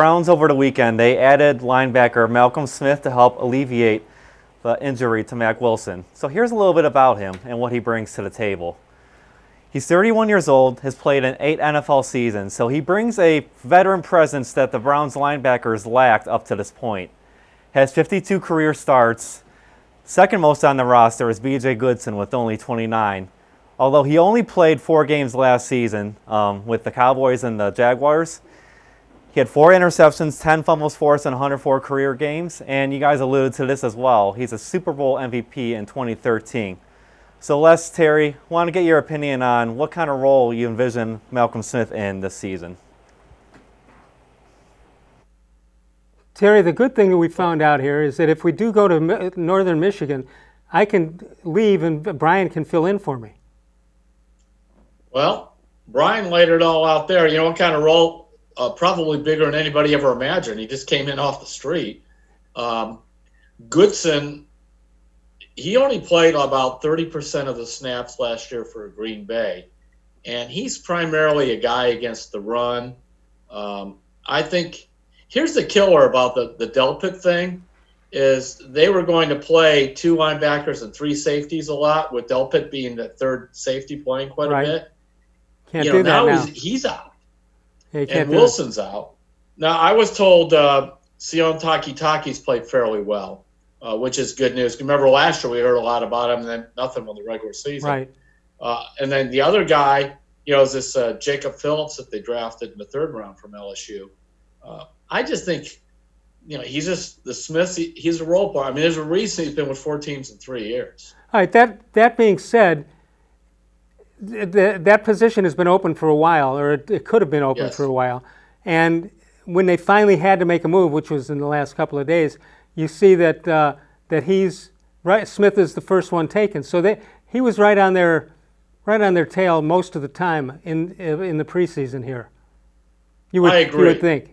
Browns over the weekend, they added linebacker Malcolm Smith to help alleviate the injury to Mack Wilson. So here's a little bit about him and what he brings to the table. He's 31 years old, has played in 8 NFL seasons, so he brings a veteran presence that the Browns linebackers lacked up to this point. Has 52 career starts. Second most on the roster is B.J. Goodson with only 29. Although he only played 4 games last season with the Cowboys and the Jaguars. He had 4 interceptions, 10 fumbles forced in 104 career games, and you guys alluded to this as well. He's a Super Bowl MVP in 2013. So Les, Terry, want to get your opinion on what kind of role you envision Malcolm Smith in this season. Terry, the good thing that we found out here is that if we do go to northern Michigan, I can leave and Brian can fill in for me. Well, Brian laid it all out there. You know what kind of role? Probably bigger than anybody ever imagined. He just came in off the street. Goodson, he only played about 30% of the snaps last year for Green Bay, and he's primarily a guy against the run. I think here's the killer about the Delpit thing is they were going to play 2 linebackers and 3 safeties a lot, with Delpit being the third safety playing quite a bit. Can't do that now. He's out. Yeah, and Wilson's out. Now, I was told Sion Taki's played fairly well, which is good news. Remember last year we heard a lot about him and then nothing on the regular season. Right. And then the other guy, is this Jacob Phillips that they drafted in the 3rd round from LSU. I just think, he's just the Smith. He's a role player. I mean, there's a reason he's been with 4 teams in 3 years. All right. That being said, that position has been open for a while, or it could have been open for a while. And when they finally had to make a move, which was in the last couple of days, you see that he's right. Smith is the first one taken, so he was right on their tail most of the time in the preseason here. I agree. You would think.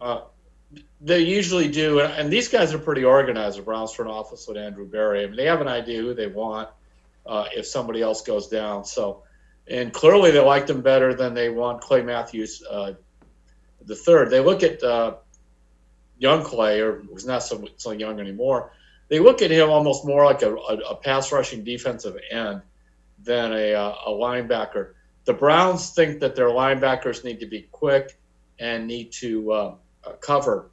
They usually do, and these guys are pretty organized. The Browns front office with Andrew Berry. I mean, they have an idea who they want if somebody else goes down. So. And clearly they liked him better than they want Clay Matthews the third. They look at young Clay, or who's not so young anymore. They look at him almost more like a pass rushing defensive end than a linebacker. The Browns think that their linebackers need to be quick and need to cover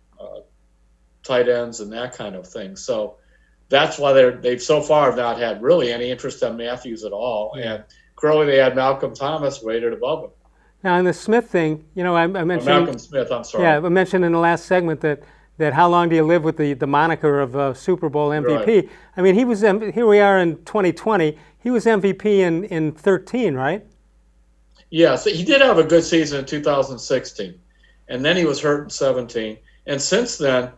tight ends and that kind of thing. So that's why they've so far not had really any interest in Matthews at all. And clearly they had Malcolm Thomas rated above him. Now, on the Smith thing, I mentioned Malcolm Smith. I'm sorry. Yeah, I mentioned in the last segment that how long do you live with the moniker of Super Bowl MVP? Right. I mean, he was here. We are in 2020. He was MVP in 13, right? Yeah, so he did have a good season in 2016, and then he was hurt in 17. And since then,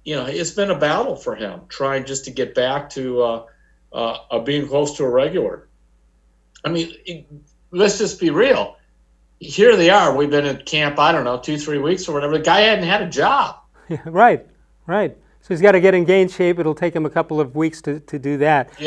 it's been a battle for him trying just to get back to being close to a regular. I mean, let's just be real. Here they are. We've been at camp, 2-3 weeks or whatever. The guy hadn't had a job. Right. So he's got to get in game shape. It'll take him a couple of weeks to do that. Yeah.